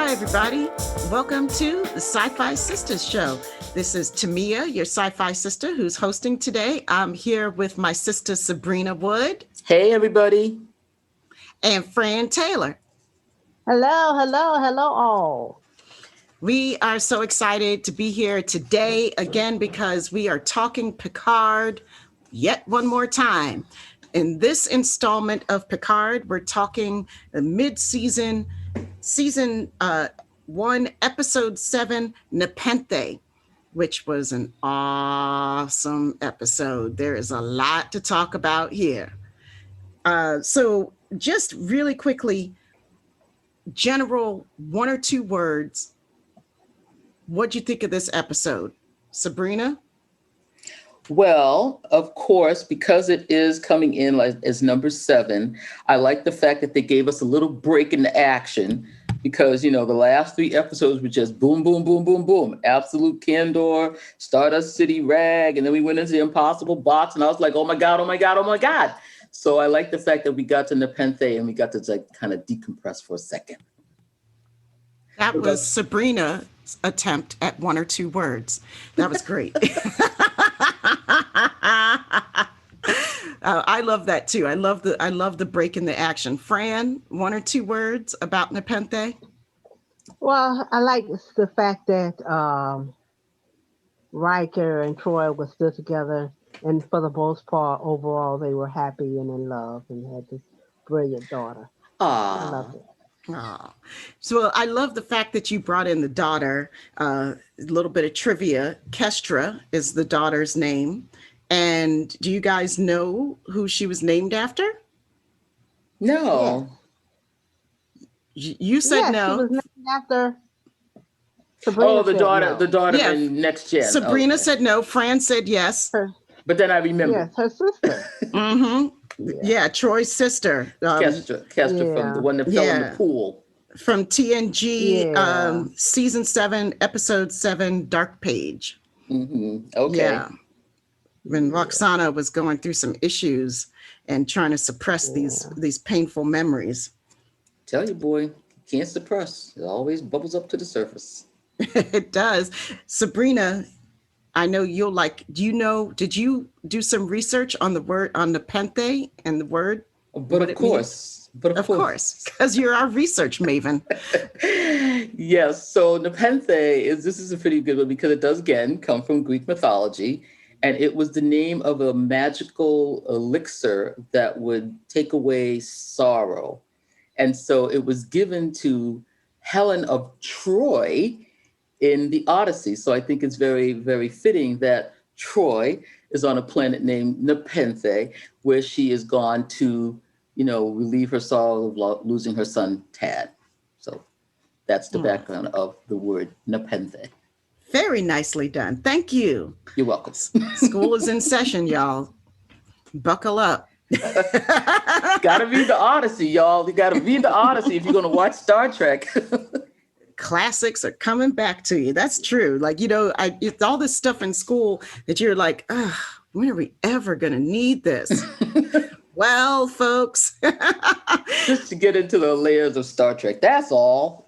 Hi, everybody. Welcome to the SyFy Sistas show. This is Tamia, your SyFy sister, who's hosting today. I'm here with my sister, Sabrina Wood. Hey, everybody. And Fran Taylor. Hello, all. We are so excited to be here today again because we are talking Picard yet one more time. In this installment of Picard, we're talking the mid-season, season 1, episode 7, Nepenthe, which was an awesome episode. There is a lot to talk about here. So just really quickly, general 1 or 2 words. What'd you think of this episode? Sabrina? Well, of course, because it is coming in as number 7, I like the fact that they gave us a little break in the action because, the last 3 episodes were just boom, boom, boom, boom, boom. Absolute Candor, Stardust City Rag, and then we went into the Impossible Box, and I was like, oh my God, oh my God, oh my God. So I like the fact that we got to Nepenthe and we got to kind of decompress for a second. That was Sabrina's attempt at 1 or 2 words. That was great. I love that too. I love the break in the action. Fran, 1 or 2 words about Nepenthe? Well, I like the fact that Riker and Troy were still together, and for the most part, overall, they were happy and in love and had this brilliant daughter. I loved it. Oh, so I love the fact that you brought in the daughter. A little bit of trivia. Kestra is the daughter's name. And do you guys know who she was named after? No. Yeah. You said no. She was named after Sabrina. The daughter in Next Gen. Sabrina said no. Fran said yes. But then I remember. Yes, her sister. Mm-hmm. Yeah, Troy's sister. Kestra from the one that fell in the pool. From TNG, season 7, episode 7, Dark Page. Mm-hmm. Okay. Yeah. When Roxana was going through some issues and trying to suppress these painful memories. Tell you, boy, can't suppress. It always bubbles up to the surface. It does. Sabrina, I know you'll did you do some research on the word, on Nepenthe and the word? But of course, because you're our research maven. Yes. So Nepenthe this is a pretty good one because it does again come from Greek mythology. And it was the name of a magical elixir that would take away sorrow. And so it was given to Helen of Troy in the Odyssey. So I think it's very, very fitting that Troy is on a planet named Nepenthe, where she is gone to, relieve her sorrow of losing her son, Tad. So that's the background of the word Nepenthe. Very nicely done. Thank you. You're welcome. School is in session, y'all. Buckle up. Gotta read the Odyssey, y'all. You gotta read the Odyssey if you're gonna watch Star Trek. Classics are coming back to you. That's true. It's all this stuff in school that you're like, when are we ever gonna need this? Well, folks. Just to get into the layers of Star Trek. That's all.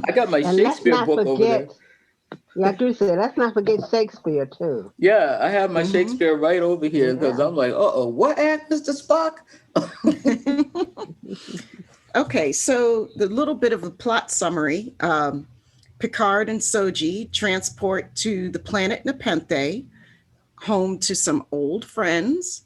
I got my Shakespeare book over there. Yeah, I do say, let's not forget Shakespeare, too. Yeah, I have my Shakespeare right over here because I'm like, what act, Mr. Spock? Okay, so the little bit of a plot summary. Picard and Soji transport to the planet Nepenthe, home to some old friends.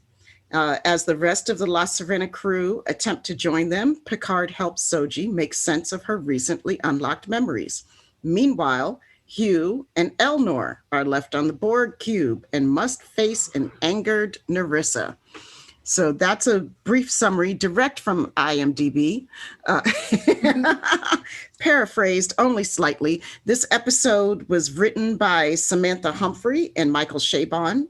As the rest of the La Sirena crew attempt to join them, Picard helps Soji make sense of her recently unlocked memories. Meanwhile, Hugh and Elnor are left on the Borg cube and must face an angered Narissa. So that's a brief summary direct from IMDb. Paraphrased only slightly. This episode was written by Samantha Humphrey and Michael Chabon.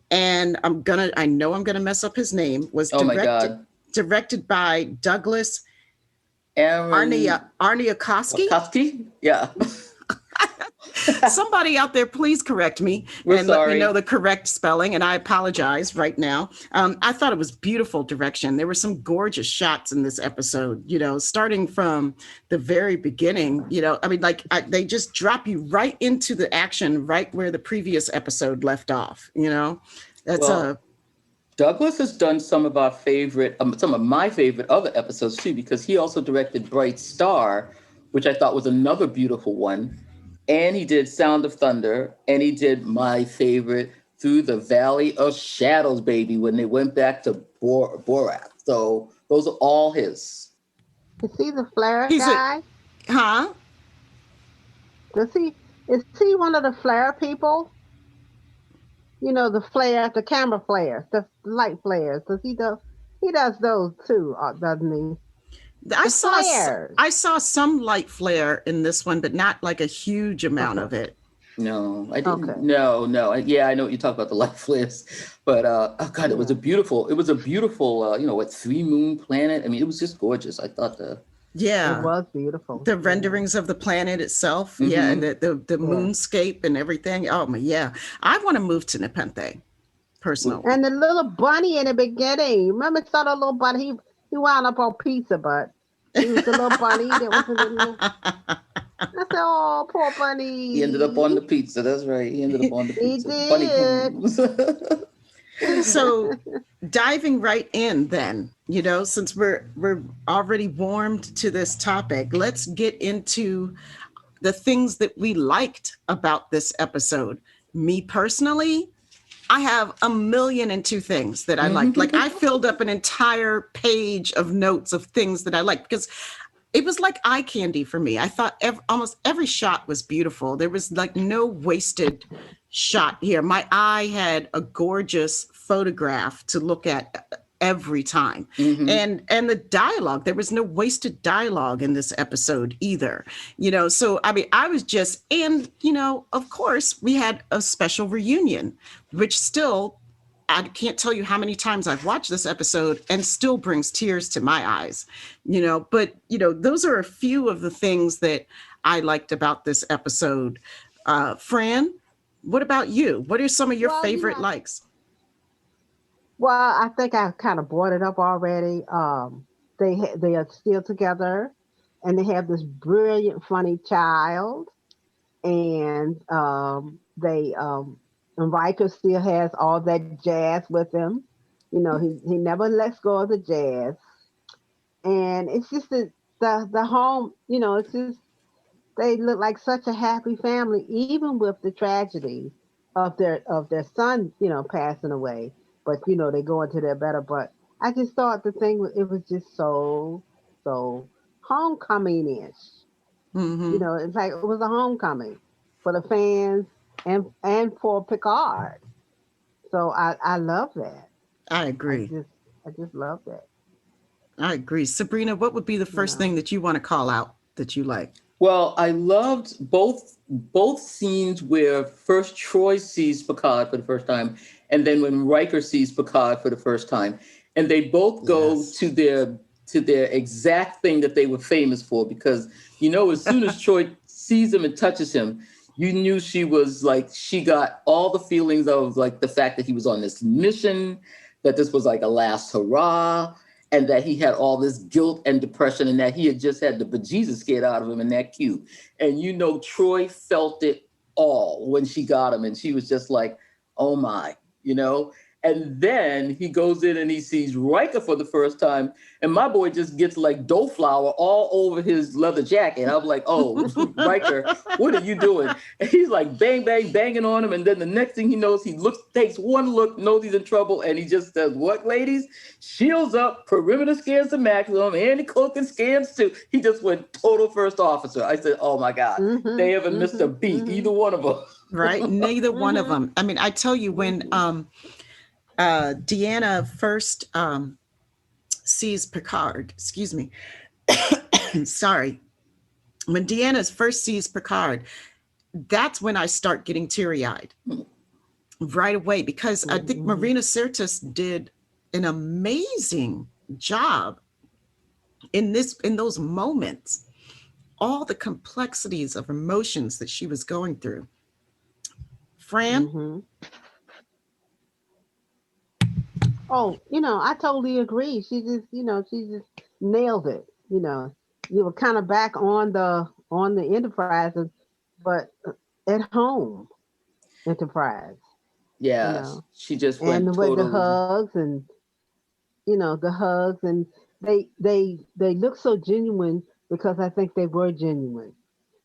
And I know I'm gonna mess up his name. Was directed by Douglas Arniakowski. Yeah. Somebody out there, please correct me We're and let me sorry. know the correct spelling. And I apologize right now. I thought it was beautiful direction. There were some gorgeous shots in this episode, starting from the very beginning, I mean, they just drop you right into the action, right where the previous episode left off, that's Well, Douglas has done some of my favorite other episodes too, because he also directed Bright Star, which I thought was another beautiful one. And he did Sound of Thunder, and he did my favorite, Through the Valley of Shadows, baby, when they went back to Borat. So those are all his. Is he the flare he's a, guy? huh? Is he one of the flare people? The flare, the camera flares, the light flares. He does those too, doesn't he? I saw some light flare in this one, but not like a huge amount of it. No, I didn't. Okay. No. Yeah, I know what you talk about, the light flares, but oh God, it was a beautiful, what, 3 moon planet. I mean, it was just gorgeous. I thought it was beautiful. The renderings of the planet itself, and the moonscape and everything. Oh my, yeah. I want to move to Nepenthe, personally. And the little bunny in the beginning. Remember, saw the little bunny. He wound up on pizza, but he was a little bunny that was in the little. I said, "Oh, poor bunny." He ended up on the pizza. That's right. He ended up on the pizza. He did. So, diving right in, then, since we're already warmed to this topic, let's get into the things that we liked about this episode. Me personally, I have 1,000,002 things that I liked. Like, I filled up an entire page of notes of things that I liked, because it was like eye candy for me. I thought almost every shot was beautiful. There was like no wasted shot here. My eye had a gorgeous photograph to look at every time. And the dialogue, there was no wasted dialogue in this episode either. So I mean, I was just, and of course we had a special reunion, which still, I can't tell you how many times I've watched this episode and still brings tears to my eyes, but those are a few of the things that I liked about this episode. Fran, what about you? What are some of your favorite likes? Well, I think I kind of brought it up already. They are still together, and they have this brilliant, funny child, and and Riker still has all that jazz with him. He never lets go of the jazz, and it's just the home. It's just they look like such a happy family, even with the tragedy of their son, passing away. But they go into their better. But I just thought it was just so homecoming-ish. It's like it was a homecoming for the fans and for Picard. So I love that. I agree. I just love that. I agree. Sabrina, what would be the first thing that you want to call out that you like? Well, I loved both scenes where first Troy sees Picard for the first time, and then when Riker sees Picard for the first time, and they both go to their exact thing that they were famous for, because as soon as Troy sees him and touches him, you knew she got all the feelings of like the fact that he was on this mission, that this was like a last hurrah, and that he had all this guilt and depression, and that he had just had the bejesus scared out of him in that cube. And Troy felt it all when she got him, and she was just like, oh my, And then he goes in and he sees Riker for the first time, and my boy just gets like dough flour all over his leather jacket. I'm like, oh, Riker, what are you doing? And he's like bang, bang, banging on him. And then the next thing he knows, he takes one look, knows he's in trouble, and he just says, what, ladies? Shields up, perimeter scans to maximum, anti-cloaking scans too. He just went total first officer. I said, oh my God, they haven't missed a beat, either one of them. Right? Neither one of them. I mean, I tell you, when Deanna first sees Picard, excuse me, sorry. When Deanna first sees Picard, that's when I start getting teary-eyed right away, because I think Marina Sirtis did an amazing job in those moments. all the complexities of emotions that she was going through. Fran? Mm-hmm. Oh, I totally agree. She just nailed it. You were kind of back on the Enterprises, but at home Enterprise, you Yeah, know, she just went and with the totally. hugs and the hugs, and they look so genuine because I think they were genuine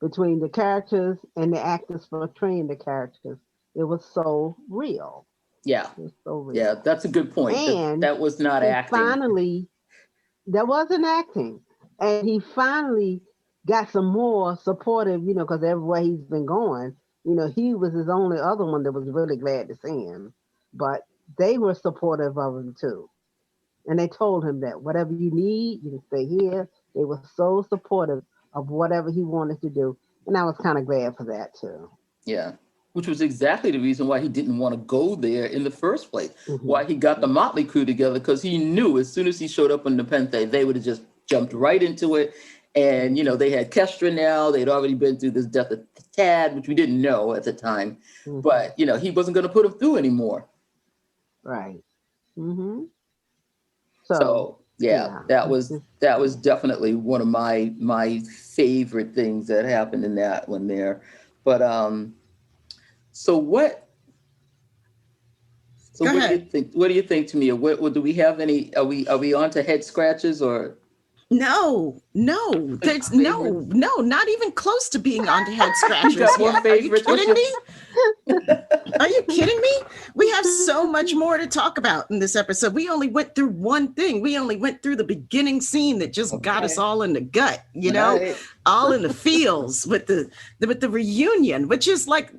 between the characters and the actors portraying the characters. It was so real. Yeah, It was so yeah, real. that's a good point. That And that was not he acting. finally, there wasn't acting. And he finally got some more supportive, because everywhere he's been going, he was his only other one that was really glad to see him. But they were supportive of him too. And they told him that whatever you need, you can stay here. They were so supportive of whatever he wanted to do. And I was kind of glad for that too. Yeah, which was exactly the reason why he didn't want to go there in the first place. Hmm. Why he got the Motley Crew together, because he knew as soon as he showed up on Nepenthe, they would have just jumped right into it. And they had Kestra now. They'd already been through this death of Tad, which we didn't know at the time. Hmm. But he wasn't going to put him through anymore. Right. Hmm. So, So yeah, yeah. that It's was just, that was definitely one of my favorite things that happened in that one there. But so what so Go what do you ahead. think? What do you think, Tamia? What do we have any? Are we on to head scratches or No, no, there's favorites? not even close to being on to head You scratchers got more yet. Are you favorites? What's kidding your me? Are you kidding me? We have so much more to talk about in this episode. We only went through one thing. We only went through the beginning scene that just got us Okay. all in the gut, All right. all in the feels with the reunion, which is like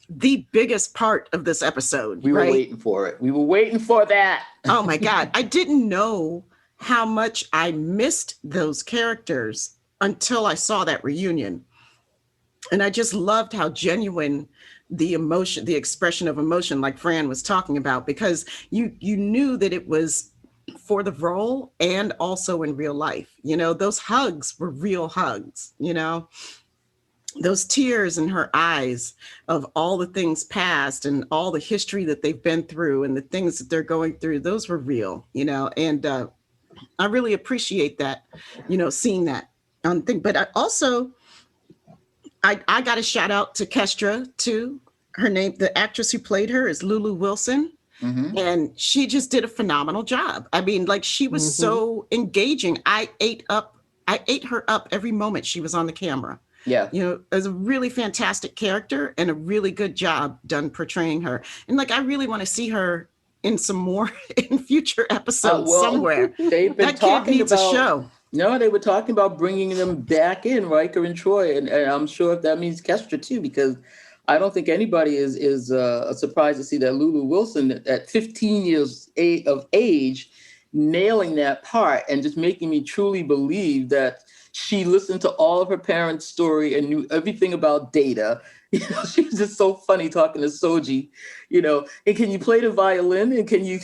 the biggest part of this episode, We were right? waiting for it. We were waiting for that. Oh my God. I didn't know how much I missed those characters until I saw that reunion. And I just loved how genuine the emotion, the expression of emotion, like Fran was talking about, because you knew that it was for the role and also in real life. Those hugs were real hugs, those tears in her eyes of all the things past and all the history that they've been through and the things that they're going through, those were real, and I really appreciate that, seeing that on thing. But I also, I got a shout out to Kestra too. Her name, the actress who played her, is Lulu Wilson. Hmm. And she just did a phenomenal job. I mean, like, she was hmm so engaging. I ate her up every moment she was on the camera. Yeah. It was a really fantastic character and a really good job done portraying her. And like, I really want to see her in some more in future episodes Well, somewhere. they've been That kid talking needs a about. show. No, they were talking about bringing them back in, Riker and Troy, and I'm sure if that means Kestra too, because I don't think anybody is surprised to see that Lulu Wilson at 15 years of age nailing that part and just making me truly believe that she listened to all of her parents' story and knew everything about Data. She was just so funny talking to Soji. And can you play the violin? And do you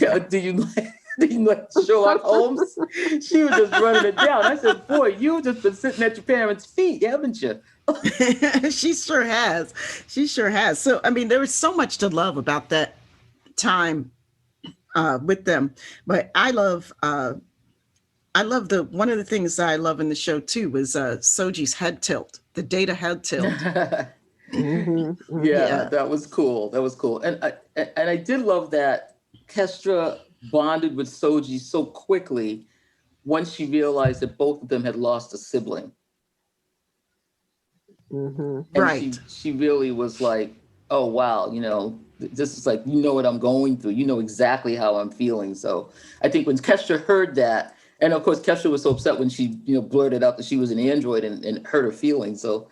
do you like Sherlock Holmes? She was just running it down. I said, boy, you've just been sitting at your parents' feet, haven't you? She sure has. She sure has. So, I mean, there was so much to love about that time with them. But I love one of the things that I love in the show too was Soji's head tilt, the Data head tilt. hmm Yeah, Yeah. that was cool. That was cool. And I did love that Kestra bonded with Soji so quickly once she realized that both of them had lost a sibling. hmm And she Right. she really was like, oh wow, this is like, what I'm going through. You know exactly how I'm feeling. So I think when Kestra heard that, and of course Kestra was so upset when she, blurted out that she was an android and hurt her feelings. So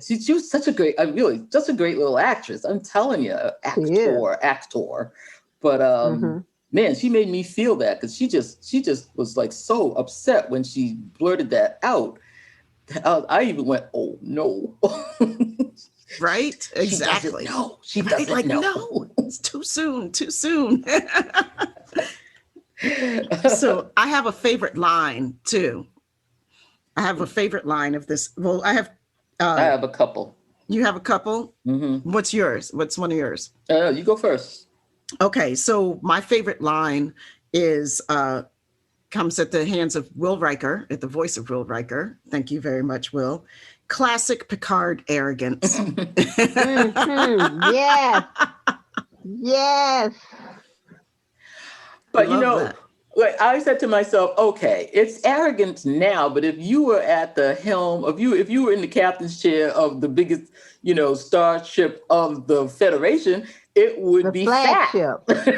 she was such a great, really just a great little actress. I'm telling you, She is. actor. But Hmm. man, she made me feel that because she just was like so upset when she blurted that out. I even went, oh no. Right. She doesn't Exactly. know. She Right. doesn't Like, know. no, it's too soon. Too soon. So I have a favorite line too. I have a favorite line of this. Well, I I have a couple. You have a couple? Mm-hmm. What's yours? What's one of yours? You go first. Okay, so my favorite line is comes at the hands of Will Riker, at the voice of Will Riker. Thank you very much, Will. Classic Picard arrogance. Yes. Yes. But That. like I said to myself, okay, it's arrogance now, but if you were at the helm of if you were in the captain's chair of the biggest, starship of the Federation, it would be flagship. Fact.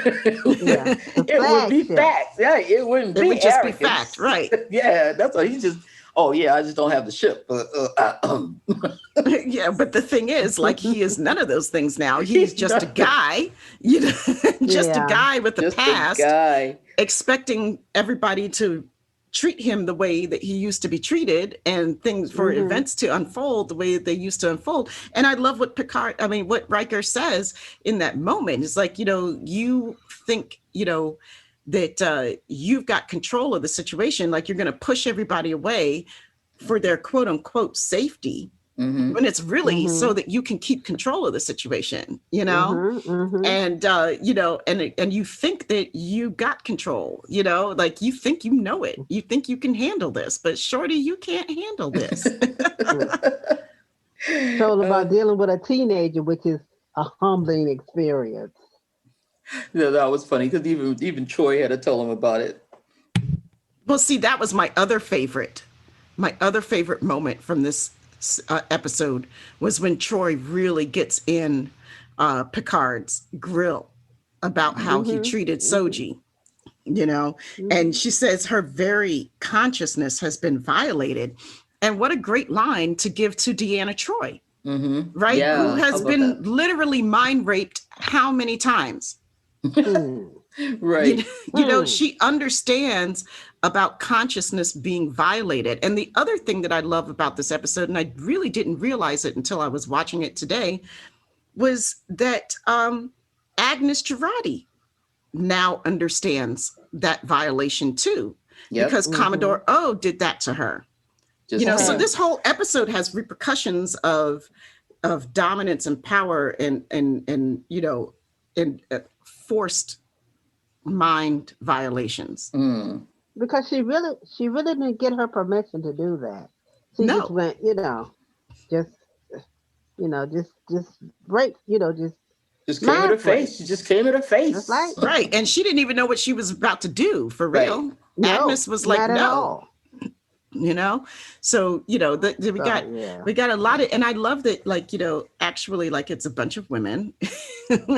Yeah, it would be fact. Yeah, it wouldn't be would just arrogance. be fact, right? Yeah, that's what he just. Oh yeah, I just don't have the ship. Yeah, but the thing is, like, he is none of those things now. He's just a guy, just a guy with a past, expecting everybody to treat him the way that he used to be treated, and things for events to unfold the way that they used to unfold. And I love what what Riker says in that moment. It's like, you think, that you've got control of the situation, like you're going to push everybody away for their quote unquote safety, when it's really so that you can keep control of the situation, and and you think that you got control, like you think it, you think you can handle this, but shorty, you can't handle this. It's all about dealing with a teenager, which is a humbling experience. Yeah, that was funny because even Troy had to tell him about it. Well, see, that was my other favorite moment from this episode was when Troy really gets in Picard's grill about how he treated Soji, and she says her very consciousness has been violated. And what a great line to give to Deanna Troi, right? Yeah, who has been literally mind raped how many times? Right. She understands about consciousness being violated. And the other thing that I love about this episode, and I really didn't realize it until I was watching it today, was that Agnes Girardi now understands that violation too, because Commodore O did that to her. So this whole episode has repercussions of dominance and power and forced mind violations. Because she really didn't get her permission to do that. She just went, just break, just came at her face. She just came at her face. Right. And she didn't even know what she was about to do, for real. Agnes was like, no. So we got a lot of, and I love that, like, actually, like, it's a bunch of women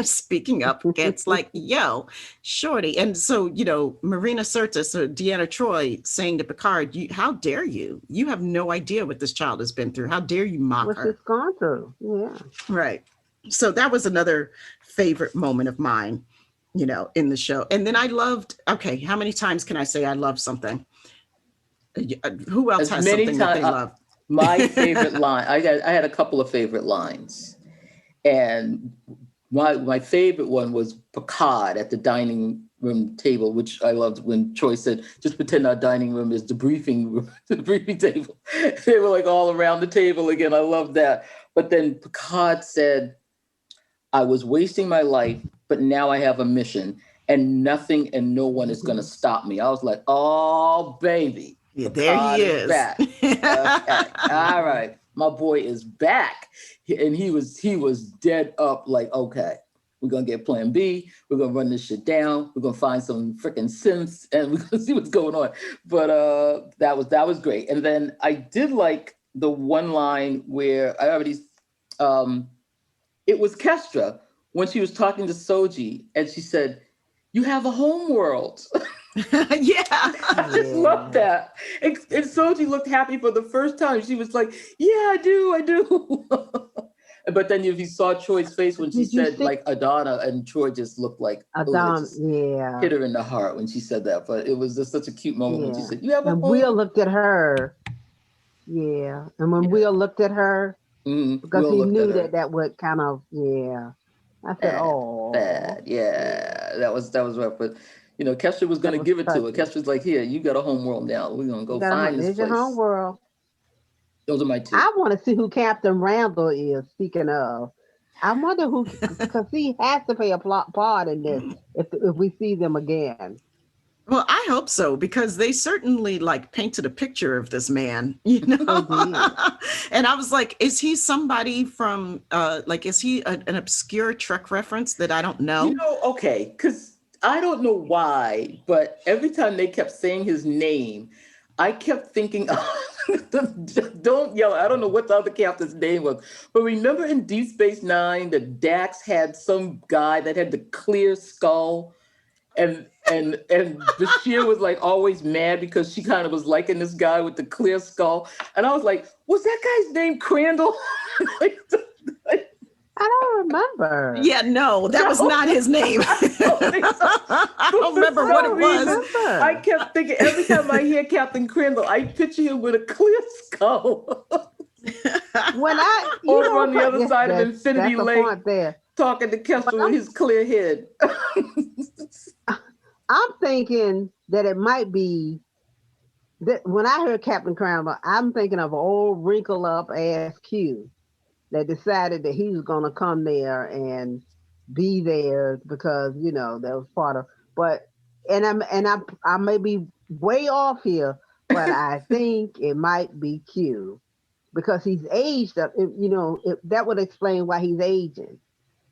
speaking up against, like, yo, shorty. And so Marina Sirtis or Deanna Troi saying to Picard, how dare you have no idea what this child has been through, how dare you mock her, what she's gone through. Right. So that was another favorite moment of mine, in the show. And then I loved, how many times can I say I love something? Who else has something that they love? My favorite line, I had a couple of favorite lines. And my favorite one was Picard at the dining room table, which I loved when Troy said, just pretend our dining room is the briefing room, the briefing table. They were like all around the table again. I loved that. But then Picard said, I was wasting my life, but now I have a mission, and nothing and no one is going to stop me. I was like, oh, baby. Yeah, there he is. Back. Okay. All right. My boy is back. And he was dead up like, okay, we're going to get plan B. We're going to run this shit down. We're going to find some freaking synths and we're going to see what's going on. But that was great. And then I did like the one line where it was Kestra when she was talking to Soji and she said, you have a home world. Yeah. I just love that. And Soji looked happy for the first time. She was like, yeah, I do. But then if you saw Troy's face when she said like Adana, and Troy just looked like Adana, hit her in the heart when she said that. But it was just such a cute moment when she said, you have a home. Will looked at her. Yeah. And when Will looked at her, because Will he knew that would kind of, I said, oh. Bad. Yeah. That was rough. But Kestra was going to give it to her. Kestra's like, here, you got a home world now. We're going to go find this place. There's your home world. Those are my two. I want to see who Captain Randall is. Speaking of, I wonder who, because he has to play a part in this if we see them again. Well, I hope so, because they certainly like painted a picture of this man, They did. And I was like, is he somebody from like, is he an obscure Trek reference that I don't know? Okay, because I don't know why, but every time they kept saying his name, I kept thinking, don't yell. I don't know what the other captain's name was, but remember in Deep Space Nine that Dax had some guy that had the clear skull, and Bashir was like always mad because she kind of was liking this guy with the clear skull, and I was like, was that guy's name Crandall? I don't remember. Yeah, no, that was not his name. I don't remember what it was. I kept thinking every time I hear Captain Crandall, I picture him with a clear skull. When over on the other side of Infinity Lake, there. talking to Kessler with his clear head. I'm thinking that it might be that when I heard Captain Crandall, I'm thinking of an old wrinkle up ass Q that decided that he was going to come there and be there because that was part of. But I may be way off here, but I think it might be Q because he's aged up. That would explain why he's aging.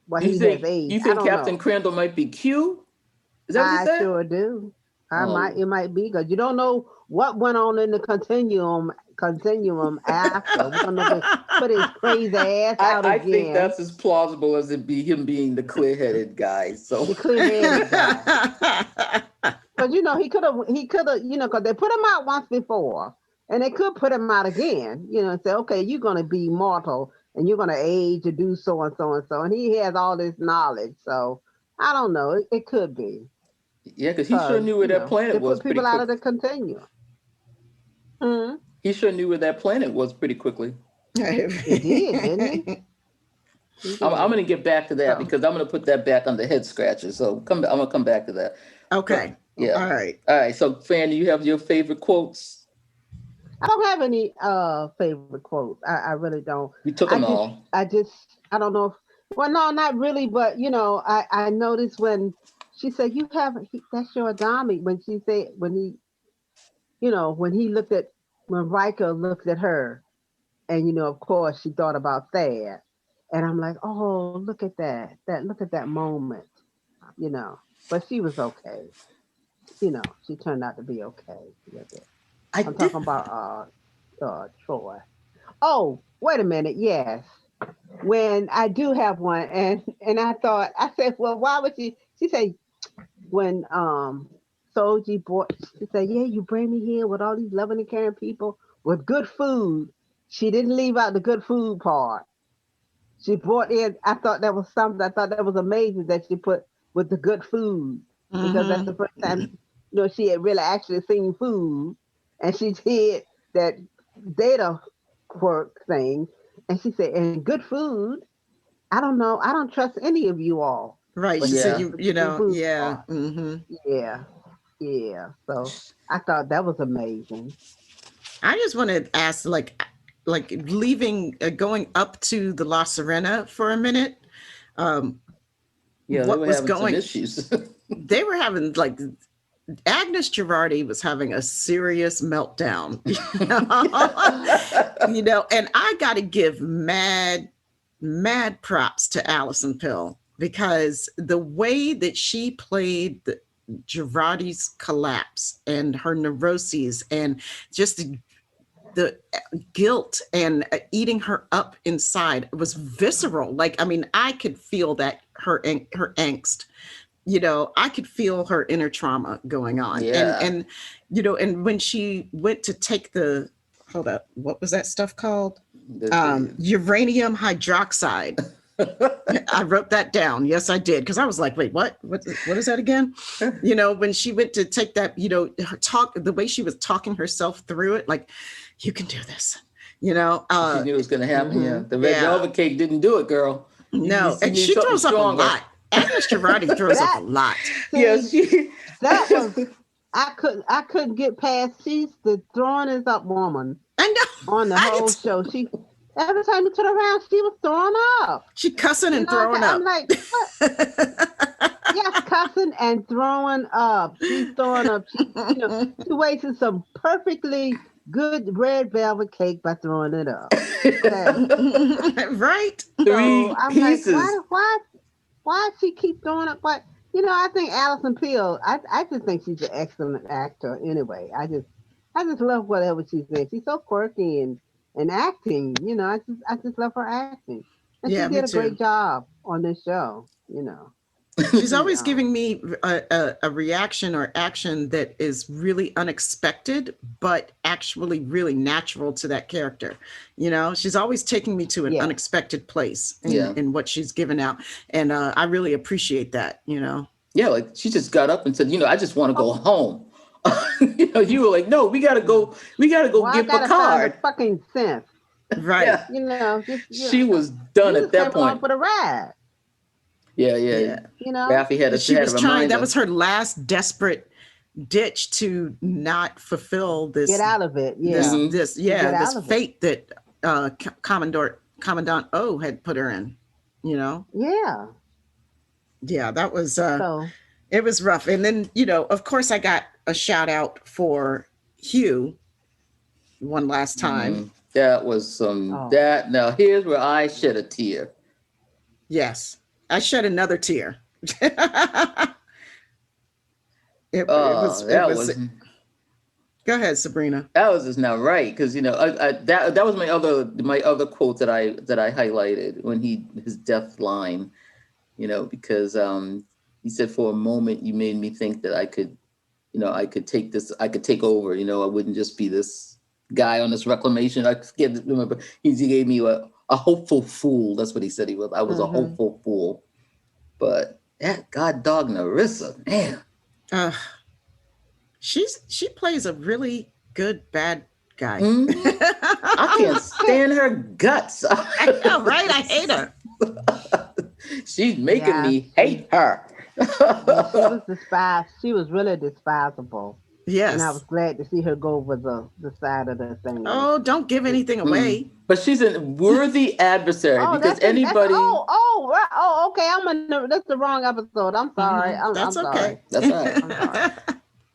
Why he has aged. You think Captain Crandall might be Q? Is that what you said? I sure do. It might be because you don't know what went on in the continuum after. We're gonna put his crazy ass out again. I think that's as plausible as it be him being the clear-headed guy. So the clear-headed guy. Because he could have, because they put him out once before, and they could put him out again. And say, okay, you're gonna be mortal, and you're gonna age to do so and so and so, and he has all this knowledge. So I don't know. It could be. Yeah, because he sure knew where that planet was. Put people out of the continuum. Hmm? He sure knew where that planet was pretty quickly. He did, didn't he? I'm going to get back to that because I'm going to put that back on the head scratcher. So I'm going to come back to that. Okay. But, yeah. All right. All right. So, Fran, do you have your favorite quotes? I don't have any favorite quotes. I really don't. You took them all. I don't know if, well, no, not really, but I noticed when she said, that's your Adami. When she said, when Riker looked at her and, of course she thought about Thad. And I'm like, oh, look at that. Look at that moment, but she was okay. She turned out to be okay with it. I'm talking about Troy. Oh, wait a minute. Yes. When I do have one, and I said, well, why would she said, when Soji she said, yeah, you bring me here with all these loving and caring people with good food. She didn't leave out the good food part. She brought in, I thought that was something, I thought that was amazing that she put with the good food, because that's the first time, she had really actually seen food, and she did that data work thing. And she said, and good food, I don't know, I don't trust any of you all. Right. She said, yeah. Mm-hmm. Yeah. So I thought that was amazing. I just want to ask, like leaving, going up to the La Serena for a minute. What was going? Some issues. They were having Agnes Girardi was having a serious meltdown, and I got to give mad props to Alison Pill, because the way that she played Girardi's collapse and her neuroses and just the guilt and eating her up inside was visceral. I could feel that her angst. I could feel her inner trauma going on. Yeah. And when she went to take hold up, what was that stuff called? Uranium hydroxide. I wrote that down. Yes, I did. Because I was like, wait, what is that again? When she went to take that, her talk, the way she was talking herself through it, like, you can do this, she knew it was going to happen. Yeah. The red velvet cake didn't do it, girl. No. And she throws up a lot. Agnes Girardi throws up a lot. Yes. That I couldn't get past. She's the throwing is up woman I know. on the whole show. She every time you turn around, she was throwing up. She cussing and You know, throwing I'm up. like, what? Yes, cussing and throwing up. She's throwing up. She wasting some perfectly good red velvet cake by throwing it up. Okay. Right? Three So I'm like, pieces. why she keep throwing up? But I think Alison Peel. I just think she's an excellent actor. Anyway, I just love whatever she's in. She's so quirky and acting. I just love her acting, and she Yeah, me did a great too. job on this show. She's She always giving me a reaction or action that is really unexpected, but actually really natural to that character. She's always taking me to an Yeah. unexpected place in, Yeah. in what she's given out. And I really appreciate that. Yeah, like she just got up and said, I just want to go home. You were like, no, we gotta go Well, I get gotta find the Picard. fucking sense. Right. Yeah. Just She was done you at just that came along point. for the ride. Yeah. Yeah. Raffi had She had was a trying, that reminder. was her last desperate ditch to not fulfill this, Get out of it. Yeah. Mhm. this Get out this of it. fate that Commandant O had put her in. Yeah. Yeah, that was So it was rough. And then of course I got a shout out for Hugh one last time. Mhm. That was some Oh. that. Now here's where I shed a tear. Yes, I shed another tear. It That was. was Go ahead, Sabrina. that was just not right because that was my other quote that I highlighted when his death line, because he said, for a moment you made me think that I could take over, I wouldn't just be this guy on this reclamation. I can't remember. He gave me a hopeful fool. That's what he said he was. I was a hopeful fool. But that god dog Narissa, man. She plays a really good bad guy. I can't stand her guts. I know, right? I hate her. She's making me hate her. she was despised. She was really despisable. Yes. And I was glad to see her go over the side of the thing. Oh, don't give anything away. But she's a worthy adversary because anybody. Okay. That's the wrong episode. I'm sorry. That's I'm okay. sorry. That's all right. I'm sorry.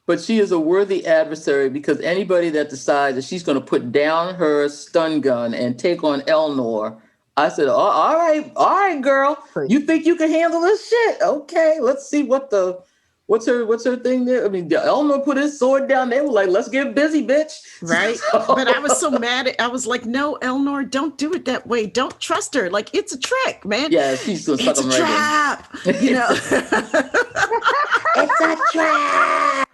But she is a worthy adversary because anybody that decides that she's going to put down her stun gun and take on Elnor, I said, oh, all right, girl. You think you can handle this shit? Okay, let's see what's her thing there. I mean, Elnor put his sword down. They were like, let's get busy, bitch. Right. But I was so mad. I was like, no, Elnor, don't do it that way. Don't trust her. Like, it's a trick, man. Yeah, she's going to suck him right trap. It's a trap.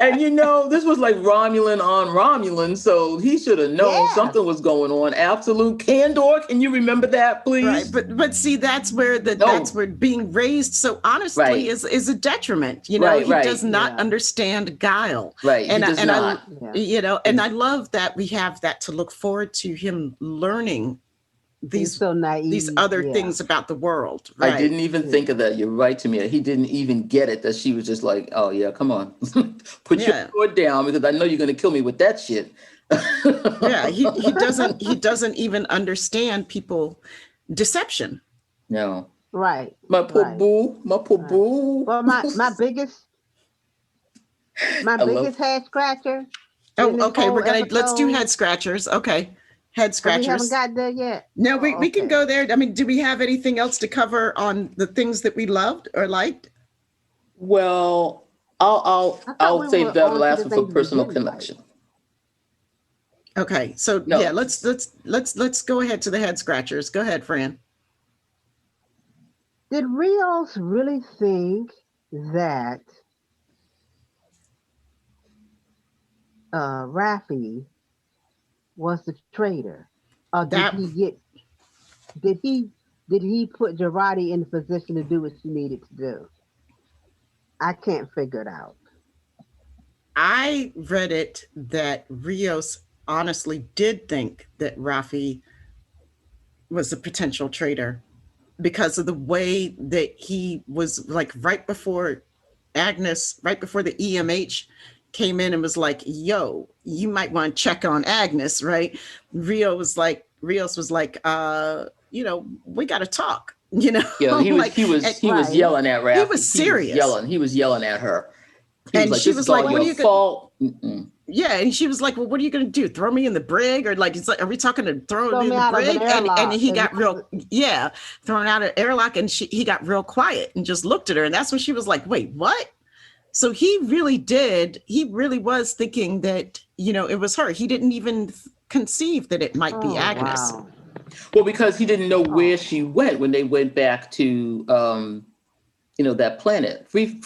And this was like Romulan on Romulan, so he should have known something was going on. Absolute candor. Can you remember that, please? Right, but see, that's where that's where being raised so honestly is a detriment. He does not understand guile. Right, and he does not. And I love that we have that to look forward to him learning these so naive, these other things about the world. Right? I didn't even think of that. You're right, Tamia. He didn't even get it that she was just like, oh yeah, come on, put your sword down because I know you're going to kill me with that shit. Yeah, he doesn't even understand people deception. No. Right. My poor boo. Well, my biggest head scratcher. Oh, okay. Let's do head scratchers. Okay. Head scratchers. We haven't got there yet. No, we can go there. I mean, do we have anything else to cover on the things that we loved or liked? Well, I'll save that last one for personal connection. Okay, so yeah, let's go ahead to the head scratchers. Go ahead, Fran. Did Rios really think that Raffi was the traitor? Or did he put Jurati in the position to do what she needed to do? I can't figure it out. I read it that Rios honestly did think that Raffi was a potential traitor. because of the way that he was like right before the EMH came in and was like, yo, you might want to check on Agnes, right? Rios was like, we got to talk, Yeah, like, he was yelling at Raffi. He was serious. He was yelling at her. And she was like, what are you fault? Yeah, and she was like, well, what are you going to do? Throw me in the brig? Or like, it's like, are we talking to throw me in the brig? And he got thrown out of airlock, and he got real quiet and just looked at her. And that's when she was like, wait, what? So he really was thinking that, it was her. He didn't even conceive that it might be Agnes. Wow. Well, because he didn't know where she went when they went back to, that planet, Free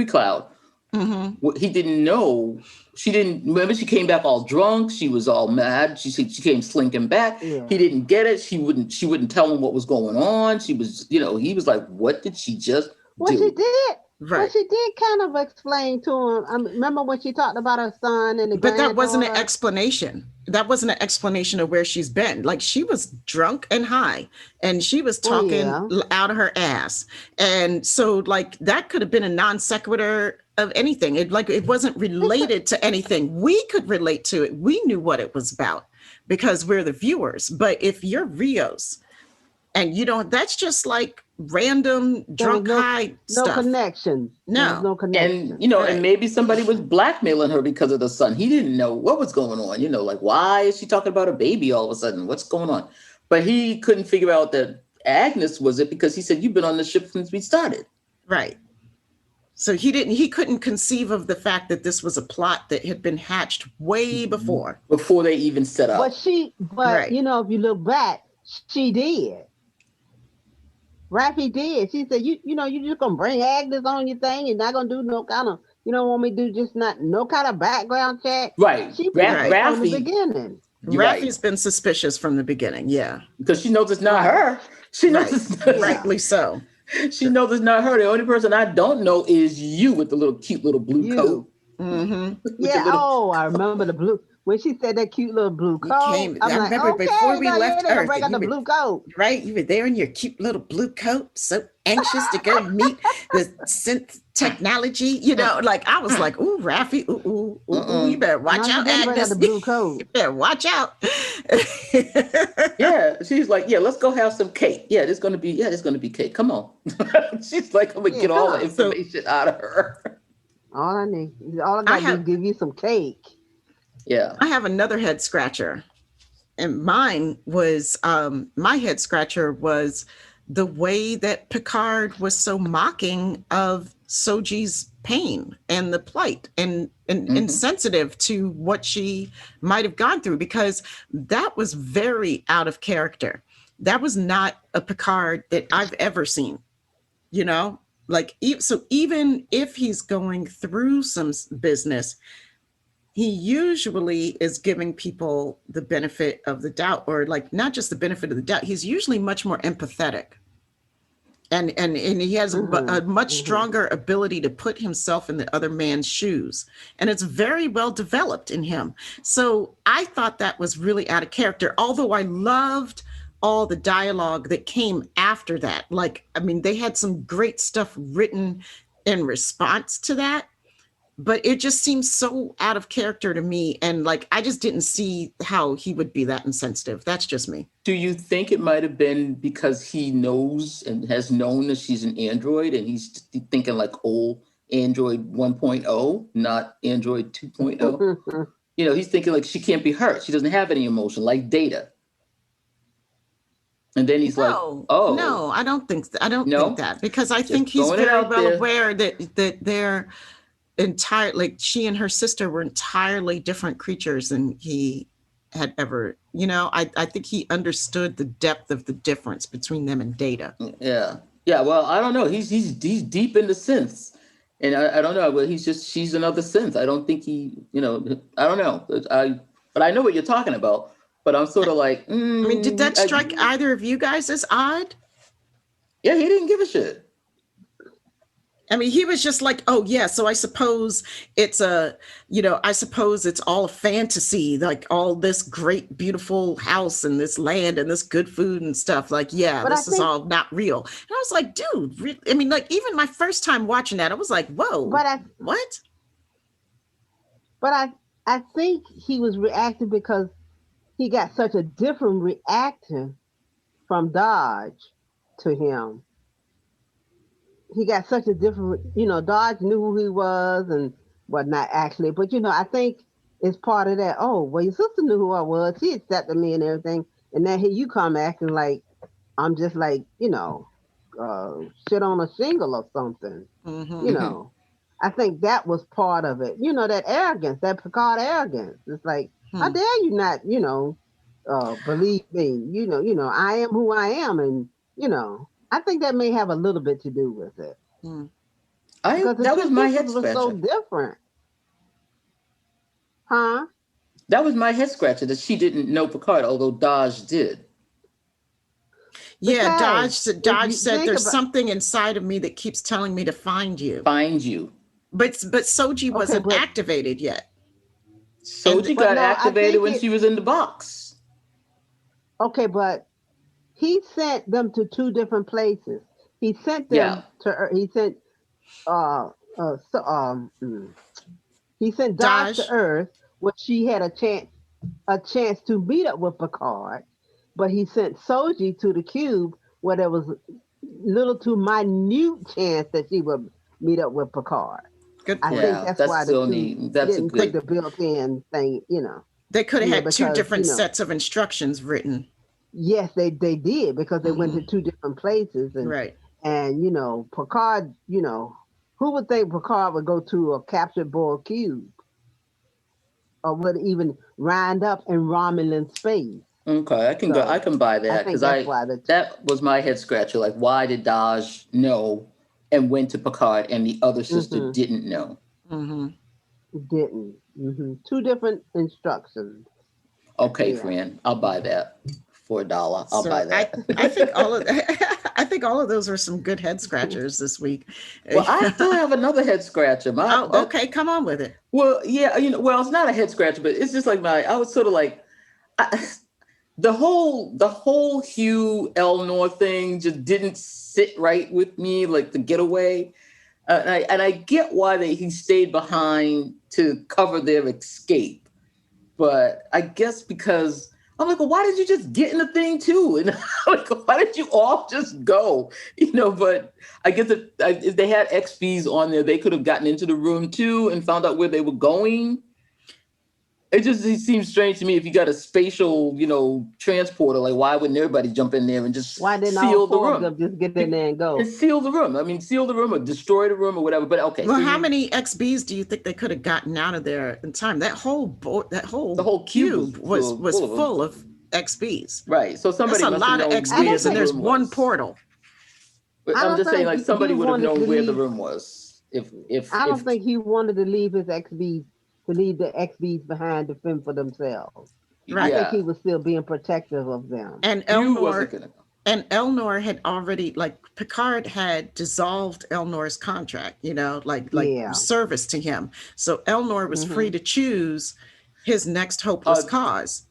Cloud. Mm-hmm. He didn't know. She didn't remember. She came back all drunk. She was all mad. She came slinking back. Yeah. He didn't get it. She wouldn't tell him what was going on. She was, he was like, what did she just do? What she did. Right. Well, she did kind of explain to him. I remember when she talked about her son and the But that wasn't an explanation. That wasn't an explanation of where she's been. Like, she was drunk and high, and she was talking out of her ass. And so, like, that could have been a non sequitur of anything. It wasn't related to anything. We could relate to it. We knew what it was about because we're the viewers. But if you're Rios and that's just like random drunk high stuff. No connection. No connection. And and maybe somebody was blackmailing her because of the son. He didn't know what was going on. Like, why is she talking about a baby all of a sudden? What's going on? But he couldn't figure out that Agnes was it because he said, you've been on the ship since we started. Right. So he couldn't conceive of the fact that this was a plot that had been hatched way before they even set up. But if you look back, she did. Raffi did. She said, you just gonna bring Agnes on your thing. You're not gonna do no kind of, want me to do just no kind of background check. Right. She Raffi from the beginning. Raffi's been suspicious from the beginning. Yeah. Because she knows it's not her. She knows it's not rightly so. She knows it's not her. The only person I don't know is you with the cute little blue coat. Mm-hmm. Yeah. I remember the blue. When she said that cute little blue coat, I remember before we left Earth, break out the blue coat. Right, you were there in your cute little blue coat, so anxious to go meet the synth technology. I was like, "Ooh, Raffi, ooh, you better watch out, Agnes. The blue coat. You better watch out." Yeah, she's like, "Yeah, let's go have some cake. Yeah, there's gonna be cake. Come on." She's like, "I'm gonna get all the information out of her." All I got to do is give you some cake. Yeah. I have another head scratcher. And mine was, my head scratcher was the way that Picard was so mocking of Soji's pain and the plight and insensitive to what she might have gone through, because that was very out of character. That was not a Picard that I've ever seen, so even if he's going through some business, he usually is giving people the benefit of the doubt, or not just the benefit of the doubt. He's usually much more empathetic. And he has a much stronger ability to put himself in the other man's shoes. And it's very well developed in him. So I thought that was really out of character, although I loved all the dialogue that came after that. They had some great stuff written in response to that. But it just seems so out of character to me. And I just didn't see how he would be that insensitive. That's just me. Do you think it might have been because he knows and has known that she's an android and he's thinking like old Android 1.0, not Android 2.0? He's thinking like she can't be hurt. She doesn't have any emotion like Data. And then he's no, I don't think that, because I think he's very well aware that they're she and her sister were entirely different creatures than he had ever, I think he understood the depth of the difference between them and Data. Yeah. Well, I don't know. He's deep in the synths, and I don't know. Well, she's another synth. I don't think he, I don't know. But I know what you're talking about. But I'm sort of like, did that strike either of you guys as odd? Yeah, he didn't give a shit. I mean, he was just like, oh yeah, so I suppose it's I suppose it's all a fantasy, like all this great, beautiful house and this land and this good food and stuff. Like, yeah, But I this is think, all not real. And I was like, dude, I mean, like even my first time watching that, I was like, whoa, but I, what? but I think he was reacting because he got such a different reaction from Dodge to him. He got such a different, Dodge knew who he was and whatnot actually, but I think it's part of that. Oh, well, your sister knew who I was. She accepted me and everything, and then here you come acting like I'm just like, shit on a shingle or something. Mm-hmm. You know, I think that was part of it. That arrogance, that Picard arrogance. It's like, how dare you not, believe me? I am who I am, and I think that may have a little bit to do with it. Because the That two was my head sisters were so scratcher. different. Huh? That was my head scratcher that she didn't know Picard, although Daj did. Yeah, Because Dodge if you said think there's about, something inside of me that keeps telling me to find you. Find you. But Soji okay, wasn't but activated yet. Soji but got no, I activated think when she was in the box. okay, but he sent them to two different places. He sent Yeah. them to he sent uh uh so, um mm, he sent Dodge to Dodge, Earth where she had a chance to meet up with Picard, but he sent Soji to the cube where there was little to minute chance that she would meet up with Picard. good I point. think Yeah, that's why that's the the two only, that's a didn't put good, the built-in thing. They could have had two Because different sets of instructions written. yes, they did because they went to Hmm. two different places Right. and Picard, who would think Picard would go to a captured Borg cube or would even wind up in Romulan space? okay, I So can buy I that think because that's why that was my head scratcher. Like, why did Daj know and went to Picard and the other sister hmm didn't know? Hmm. didn't. Two different instructions. Okay, Yeah. friend, I'll buy that for $1. I'll buy So that. I think all of I think all of those were some good head scratchers this week. Well, I still have another head scratcher. Oh, okay, come on with it. Well, yeah, well, it's not a head scratcher, but it's just like I was sort of like, I, the whole Hugh Elnor thing just didn't sit right with me, like the getaway. And I get why he stayed behind to cover their escape, but I guess because I'm like, well, why did you just get in the thing too? And I'm like, why did you all just go? But I guess if they had XBs on there, they could have gotten into the room too and found out where they were going. It seems strange to me if you got a spatial, transporter, like why wouldn't everybody jump in there and just Why didn't all seal the four of room? them just get in there and go? And seal the room. I mean, seal the room or destroy the room or whatever. But okay. Well, So how many XBs do you think they could have gotten out of there in time? That whole the whole cube was full full of XBs. right. So somebody That's a must have lot of known where XBs, the and there's room one was. portal. But I I'm don't just saying, think like somebody he would have wanted known to where the leave. room was if I don't think he wanted to leave his XBs to leave the XBs behind to fend for themselves. I Right. think he yeah, was still being protective of them. And you wasn't gonna. Elnor had already, like, Picard had dissolved Elnor's contract, like Yeah. service to him. So Elnor was free hmm to choose his next hopeless cause.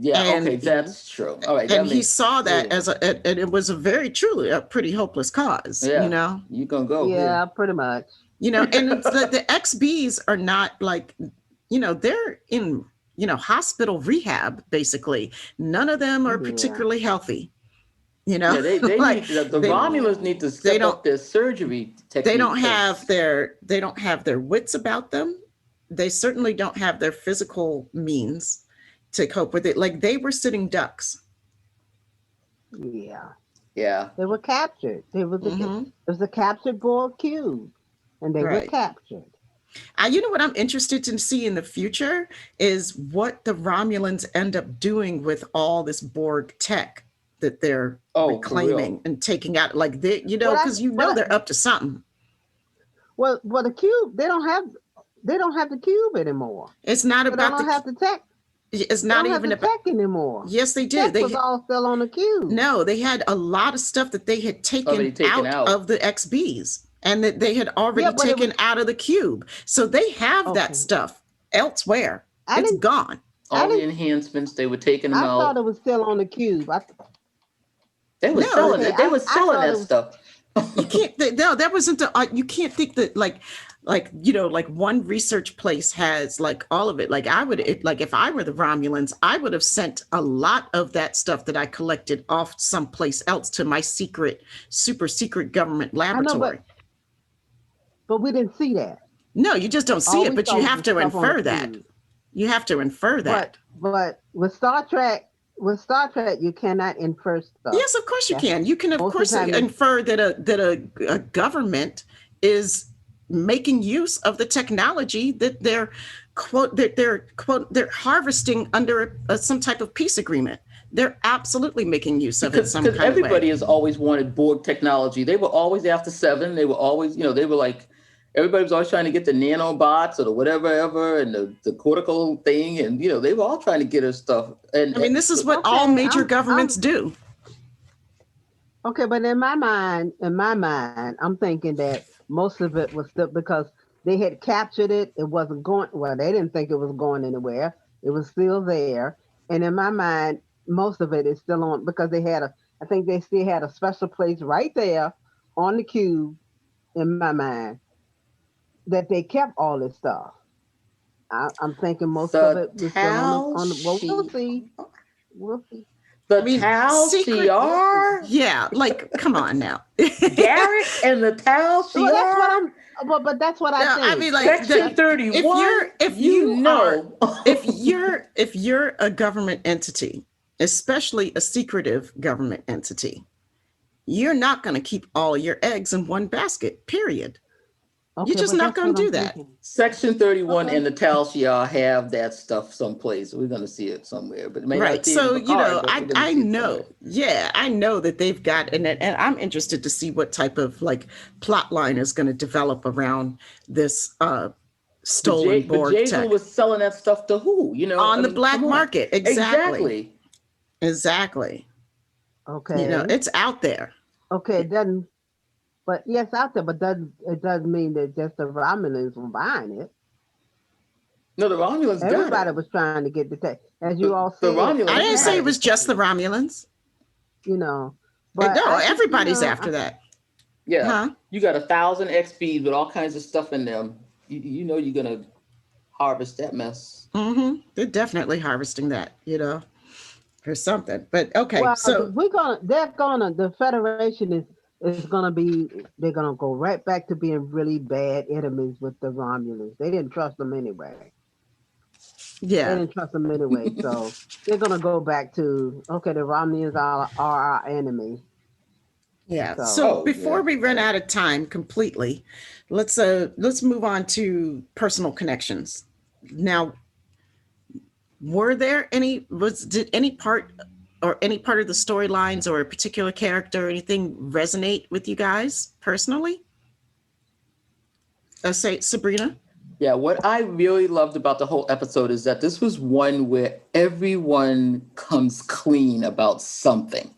Yeah, And okay, that's true. All right, that he makes saw that yeah, and it was truly a pretty hopeless cause, yeah. You gonna go here? Yeah, pretty much. and it's the XBs are not like, they're in, hospital rehab, basically. None of them are Yeah. particularly healthy, Yeah, they like need the they Romulans need to they step don't up their surgery they technique don't have because their wits about them. They certainly don't have their physical means to cope with it. Like, they were sitting ducks. Yeah. yeah. They were captured. Hmm. It was a captured Borg cube, and they were Right. captured. You know what I'm interested to see in the future is what the Romulans end up doing with all this Borg tech that they're Oh, for reclaiming real. and taking out. Like, Well, because they're up to something. well, the cube. They don't have the cube anymore. It's not So they about don't have the tech. It's They not don't have even the about. tech anymore. Yes, they do. Tech was all still on the cube. No, they had a lot of stuff that they had taken Already taken out out. of the XBs. and that they had already Yeah, but it taken was out of the cube. So they have that okay. stuff elsewhere. I It's didn't. gone. I All the didn't. enhancements, they were taking them I thought out. it was still on the cube. They were No, selling Okay. it. They were I selling thought that it was. stuff. you can't. No, that wasn't the. You can't think that like like one research place has like all of it. Like I would, like if I were the Romulans, I would have sent a lot of that stuff that I collected off someplace else to my secret, super secret government I know, laboratory. but we didn't see that. No, you just don't see All it, we but saw you was have the to stuff on the infer that. cube. You have to infer But that. but with Star Trek, you cannot infer stuff. Yes, of course you That's can. You can, of most of course, the time. infer that a government is making use of the technology that they're harvesting under some type of peace agreement. They're absolutely making use of it some Because kind of way. everybody has always wanted Borg technology. They were always after seven. They were always, they were like, everybody was always trying to get the nanobots or the whatever ever and the cortical thing. And, they were all trying to get her stuff. And I mean, this is what all Okay, major governments do. okay, but in my mind, I'm thinking that most of it was still because they had captured it. It wasn't going. Well, they didn't think it was going anywhere. It was still there, and in my mind, most of it is still on because they had a. I think they still had a special place right there on the cube. In my mind, that they kept all this stuff. I'm thinking most of the it was still on the. Well, we'll Tal see. We'll see. the I mean, Tal secret. Shiar, Yeah, like come on now. Garrett and the Tal Well, that's what Shiar. I'm. But that's what I No, think. I mean, like Section 31. if you're a government entity, especially a secretive government entity, you're not going to keep all your eggs in one basket, period. Okay, You're just but not that's going what to I'm do that. thinking. Section 31 Okay. and the Tal Shiar have that stuff someplace. We're going to see it somewhere, but it may not Right. be in So, Picard, but we're going to I see it know, somewhere. yeah, I know that they've got, and I'm interested to see what type of like plot line is going to develop around this stolen But Borg Jason tech was selling that stuff to who? on I the mean, black come on. market. Exactly. Exactly. Okay. It's out there. Okay. It doesn't. But yes, out there. But it doesn't mean that just the Romulans were buying it. No, the Romulans got Everybody it. was trying to get the tech, as you all The said. Romulans I didn't had say it it. was just the Romulans. You know. But No, I just, everybody's after that. Yeah. Huh? You got 1,000 XPs with all kinds of stuff in them. You're going to harvest that mess. Mm-hmm. They're definitely harvesting that, for something. But okay, well, so the Federation is gonna be. They're gonna go right back to being really bad enemies with the Romulans. They didn't trust them anyway. They yeah. didn't trust them anyway, so they're gonna go back to okay. The Romulans are our enemy. Yeah. So So Oh, before yeah. we run out of time completely, let's move on to personal connections. Now, did any part of the storylines or a particular character or anything resonate with you guys personally? Say Sabrina. Yeah, what I really loved about the whole episode is that this was one where everyone comes clean about something.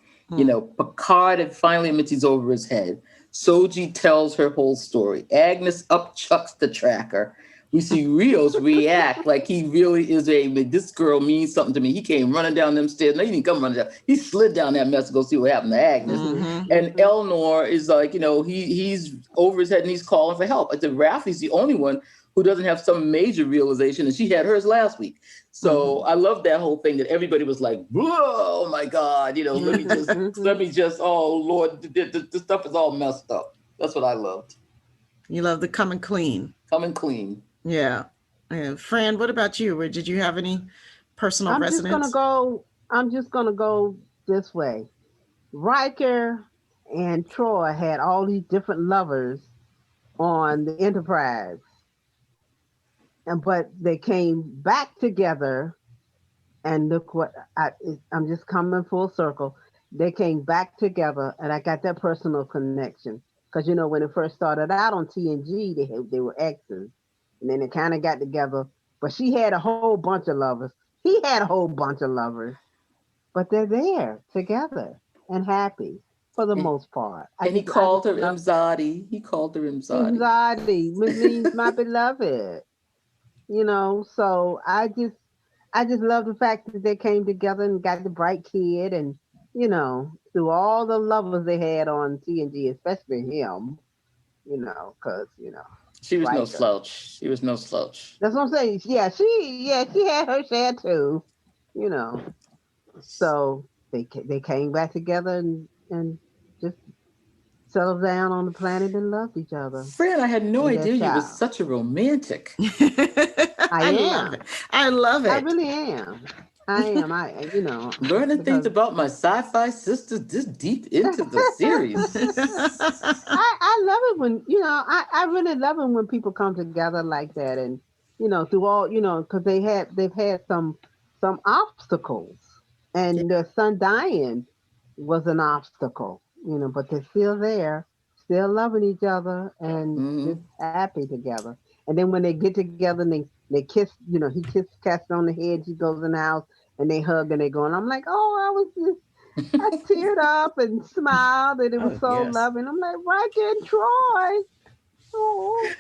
Picard had finally admits he's over his head. Soji tells her whole story. Agnes upchucks the tracker. We see Rios react like he really is this girl means something to me. He came running down them stairs. No, he didn't come running down. He slid down that mess to go see what happened to Agnes. Mm-hmm. And Elnor is like, he's over his head and he's calling for help. I said, Raffi's the only one who doesn't have some major realization, and she had hers last week. So I love that whole thing that everybody was like, "Whoa, oh my God, let me just, oh Lord, this stuff is all messed up." That's what I loved. You love the coming clean. Coming clean. Yeah. Fran, what about you? Or did you have any personal I'm resonance? just gonna go this way. Riker and Troy had all these different lovers on the Enterprise. But they came back together, and look what I'm just coming full circle. They came back together, and I got that personal connection because when it first started out on TNG, they were exes, and then they kind of got together. But she had a whole bunch of lovers. He had a whole bunch of lovers, but they're there together and happy. for the most part. And he called her Imzadi. He called her Imzadi. Imzadi, which means my beloved. You know, so I just love the fact that they came together and got the bright kid, and you know, through all the lovers they had on TNG, especially him. You know, because you know. She was no Riker. slouch. She was no slouch. That's what I'm saying. Yeah, she had her share too. You know. So they came back together and just settled down on the planet and loved each other. Fran, I had no And idea their you were child. such a romantic. I love it. I love it. I really am. I am. You know. Learning things about my sci-fi sisters this deep into the series. I love it when, you know, I really love it when people come together like that, and you know, through all, you know, because they've had some obstacles, and their son dying was an obstacle, you know, but they're still there, still loving each other and just happy together. And then when they get together and they kiss, you know, he kissed Cassie on the head, she goes in the house and they hug and they go, and I'm like, oh, I teared up and smiled, and it was so loving. I'm like, Riker and Troy. Oh.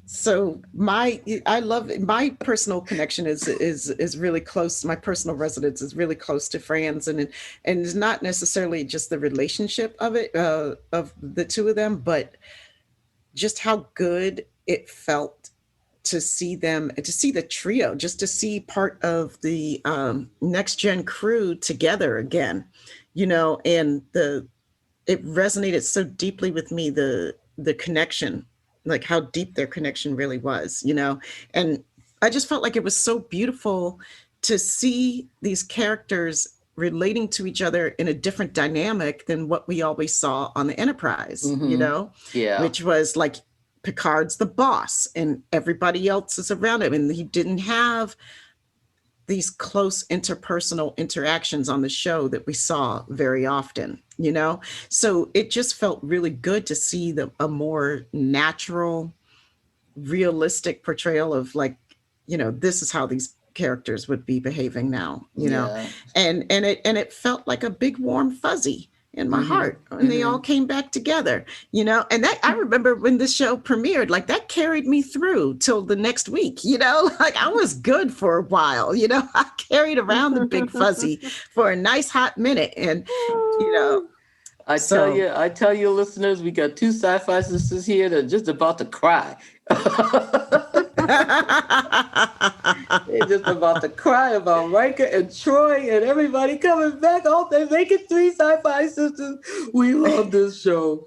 So I love my personal connection is really close. My personal residence is really close to Fran's, and it's not necessarily just the relationship of it of the two of them, but just how good it felt to see them, to see the trio, just to see part of the next gen crew together again, you know, and it resonated so deeply with me, the connection, like how deep their connection really was, you know, and I just felt like it was so beautiful to see these characters relating to each other in a different dynamic than what we always saw on the Enterprise, you know, which was like Picard's the boss and everybody else is around him, and he didn't have these close interpersonal interactions on the show that we saw very often, you know? So it just felt really good to see a more natural, realistic portrayal of, like, you know, this is how these characters would be behaving now, you know? And it felt like a big warm fuzzy in my heart when they all came back together, you know? And that, I remember when the show premiered, like that carried me through till the next week, you know? Like I was good for a while, you know? I carried around the big fuzzy for a nice hot minute, and, you know, I tell you, listeners, we got two sci-fi sisters here that are just about to cry. They're just about to cry about Riker and Troy and everybody coming back. Oh, they're making three sci-fi sisters. We love this show.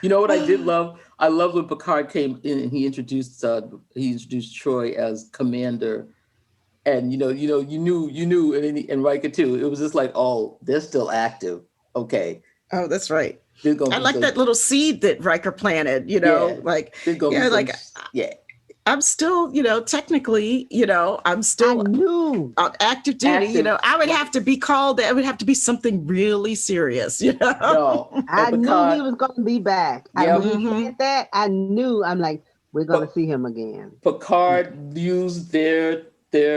You know what I did love? I love when Picard came in and he introduced Troy as commander. And you knew, and Riker too. It was just like, oh, they're still active. Okay. Oh, that's right. I like that little seed that Riker planted. You know, I'm still, you know, technically, you know, I'm still on active duty. You know, I would have to be called. It would have to be something really serious. You know, no, I knew he was going to be back. When he said that, I knew. I'm like, we're going to see him again. Picard used their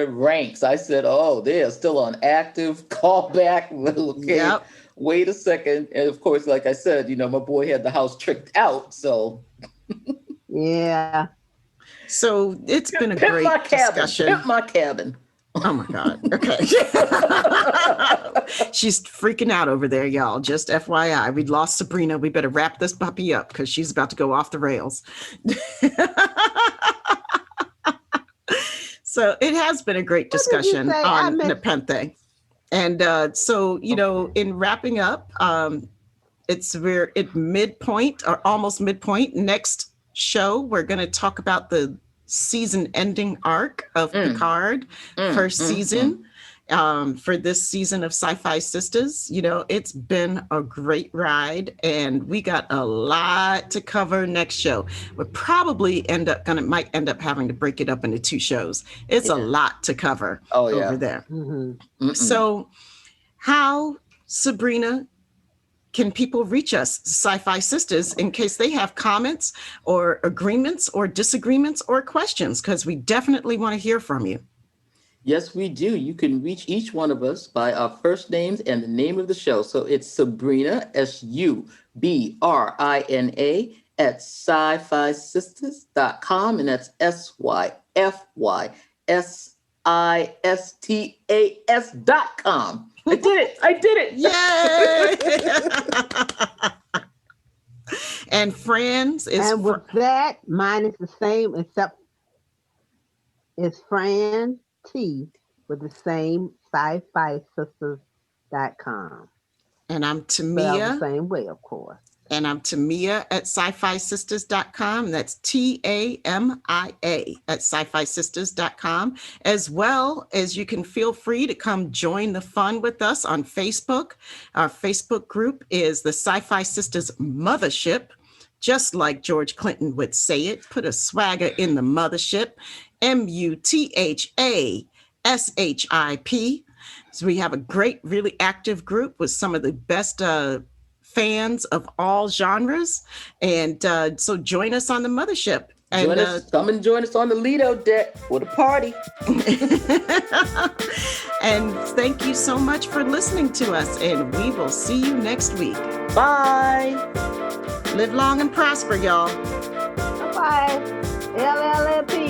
ranks. I said, oh, they are still on active. Call back. Okay. Wait a second. And of course, like I said, you know, my boy had the house tricked out. So yeah. So it's been a great discussion. Pimp my cabin. Oh my God. Okay. She's freaking out over there, y'all. Just FYI. We lost Sabrina. We better wrap this puppy up because she's about to go off the rails. So it has been a great discussion on Nepenthe. And so, you know, in wrapping up, we're at midpoint or almost midpoint. Next show, we're going to talk about the season ending arc of Picard, first season. For this season of SyFy Sistas. You know, it's been a great ride, and we got a lot to cover next show. We'll probably might end up having to break it up into two shows. It's a lot to cover over there. So how, Sabrina, can people reach us, SyFy Sistas, in case they have comments or agreements or disagreements or questions? Because we definitely want to hear from you. Yes, we do. You can reach each one of us by our first names and the name of the show. So it's Sabrina, SUBRINA, at SyFysistas.com, and that's SyFysistas.com. I did it. I did it. Yay! And Fran's is. And with that, mine is the same, except it's Fran T with the same SyFysistas.com. And I'm Spelled Tamia. the same way, of course. And I'm Tamia at SyFysistas.com. That's TAMIA at SyFysistas.com. As well as you can feel free to come join the fun with us on Facebook. Our Facebook group is the SyFy Sistas Mothership, just like George Clinton would say it. Put a swagger in the mothership. MUTHASHIP. So we have a great, really active group with some of the best fans of all genres. And so join us on the mothership. And come and join us on the Lido deck for the party. And thank you so much for listening to us. And we will see you next week. Bye. Live long and prosper, y'all. Bye-bye. LLP.